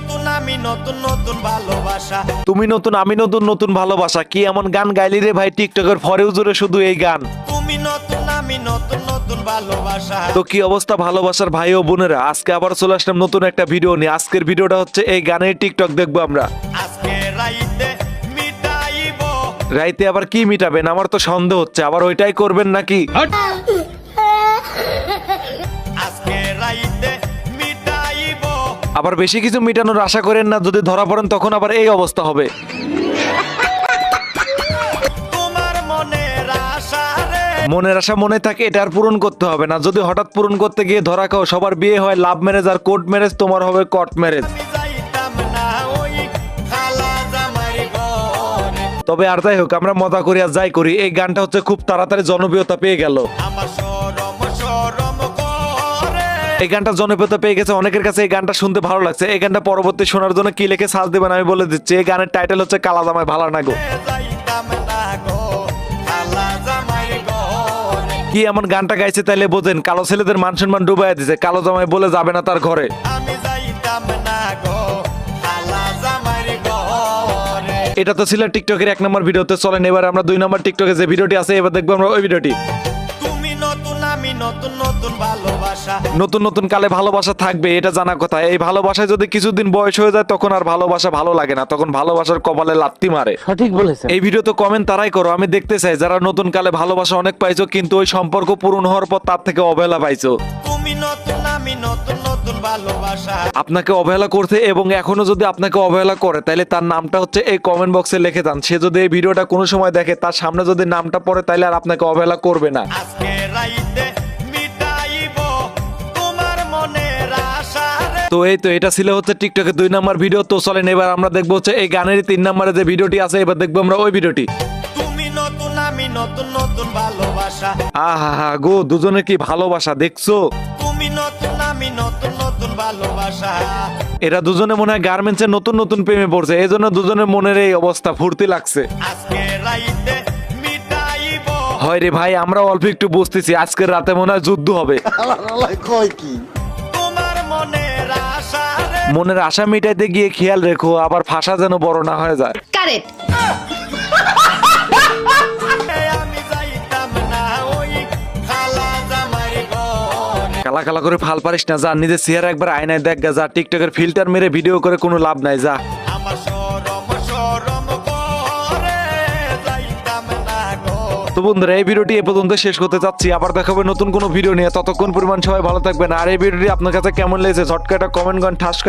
নতুন আমি নতুন নতুন ভালোবাসা। তুমি নতুন আমি নতুন নতুন ভালোবাসা, কি এমন গান গাইলি রে ভাই টিকটকের ফরেও জুড়ে শুধু এই গান। তুমি নতুন আমি নতুন নতুন ভালোবাসা। তো কি অবস্থা ভালোবাসার ভাই ও বোনেরা, আজকে আবার চলে আসলাম নতুন একটা ভিডিও নিয়ে। আজকের ভিডিওটা হচ্ছে এই গানের টিকটক দেখবো আমরা। আজকে রাইতে মিটাইব। রাইতে আবার কি মিটাবেন, আমার তো সন্দেহ হচ্ছে আবার ওইটাই করবেন নাকি। আজকে রাইতে মিটাইব। আবার বেশি কিছু মিটানোর আশা করেন না, যদি ধরা পড়েন তখন আবার এই অবস্থা হবে। তোমার মনের আশা রে। মনের আশা মনে থাকে, এটা আর পূরণ করতে হবে না। যদি হঠাৎ পূরণ করতে গিয়ে ধরা খাও, সবার বিয়ে হয় লাভ ম্যারেজ আর কোর্ট ম্যারেজ, তোমার হবে কট ম্যারেজ। আমি যাইতাম না ওই খালা জামাই ঘরে। তবে আর যাই হোক, আমরা মজা করি আর যাই করি, এই গানটা হচ্ছে খুব তাড়াতাড়ি জনপ্রিয়তা পেয়ে গেল। আমার শরম শরম করে। এই গানটা জনপ্রিয়তা পেয়ে গেছে অনেকের কাছে, এই গানটা শুনতে ভালো লাগছে। এই গানটা পরবর্তী শোনার জন্য কি লিখে সার্চ দেবেন আমি বলে দিচ্ছি। এই গানের টাইটেল হচ্ছে কালা জামাই ভালা না গো। যাইতাম না গো খালা জামাই ঘরে। কি এমন গানটা গাইছে তাইলে বোঝেন, কালো ছেলেদের মান সম্মান ডুবাইয়া দিছে। কালো জামাই বলে যাবে না তার ঘরে। আমি যাইতাম না গো খালা জামাই ঘরে। এটা তো ছিল টিকটকের 1 নম্বর ভিডিওতে। চলেন এবার আমরা 2 নম্বর টিকটকে যে ভিডিওটি আছে এবার দেখবো আমরা ওই ভিডিওটি। তুমি নতুন আমি নতুন নতুন ভালোবাসা। নতুন নতুন কালে ভালোবাসা থাকবে, এটা জানা কথা। এই ভালোবাসায় যদি কিছুদিন বয়স হয়ে যায় তখন আর ভালোবাসা ভালো লাগে না, তখন ভালোবাসার কপালে লাত্তি মারে। সঠিক বলেছেন। এই ভিডিও তো কমেন্ট তারাই করো, আমি দেখতে চাই যারা নতুন কালে ভালোবাসা অনেক পাইছো কিন্তু ওই সম্পর্ক পূরণ হওয়ার পর তার থেকে অবহেলা পাইছো। তুমি নতুন আমি নতুন নতুন ভালোবাসা। আপনাকে অবহেলা করতে এবং এখনো যদি আপনাকে অবহেলা করে তাহলে তার নামটা হচ্ছে এই কমেন্ট বক্সে লিখে দেন। সে যদি এই ভিডিওটা কোনো সময় দেখে, তার সামনে যদি নামটা পড়ে তাহলে আর আপনাকে অবহেলা করবে না। আজকে রাইতে মিটাইব তোমার মনের আশা রে। তো এই তো এটা ছিল হচ্ছে টিকটকে 2 নম্বর ভিডিও। তো চলেন এবার আমরা দেখবো হচ্ছে এই গানেরই 3 নম্বরে যে ভিডিওটি আছে, এবার দেখবো আমরা ওই ভিডিওটি। তুমি নতুন আমি নতুন নতুন ভালোবাসা। আহা গো, দুজনের কি ভালোবাসা দেখছো। তুমি নতুন আমি নতুন নতুন ভালোবাসা। এরা দুজনে মনে হয় গার্মেন্টসের নতুন নতুন প্রেমে পড়ছে, এই জন্য দুজনের মনের এই অবস্থা, ফুর্তি লাগছে। আজকে রাইতে মিটাইব। হয় রে ভাই, আমরা অল্প একটু বুঝতেছি আজকের রাতে মনে হয় যুদ্ধ হবে। তোমার মনের আশা রে। মনের আশা মিটাইতে গিয়ে খেয়াল রেখো আবার ফাঁসা যেন বড় না হয়ে যায়। কারেক্ট। আমি যাইতাম না ওই খালা জামাই ঘরে। কালা কালা করে ফাল পারিস না, যা নিজের চেহারা একবার আয়নায় দেখ গা, যা টিকটকের ফিল্টার মেরে ভিডিও করে কোনো লাভ নাই, যা। আমার শরম শরম করে। যাইতাম না গো। তো বন্ধুরা এই ভিডিওটি এ পর্যন্ত শেষ করতে চাচ্ছি, আবার দেখাবে নতুন কোনো ভিডিও নিয়ে। ততক্ষণ পরিমাণ সবাই ভালো থাকবেন। আর এই ভিডিওটি আপনার কাছে কেমন লেগেছে ঝটকা একটা কমেন্ট করেন, ঠাস করে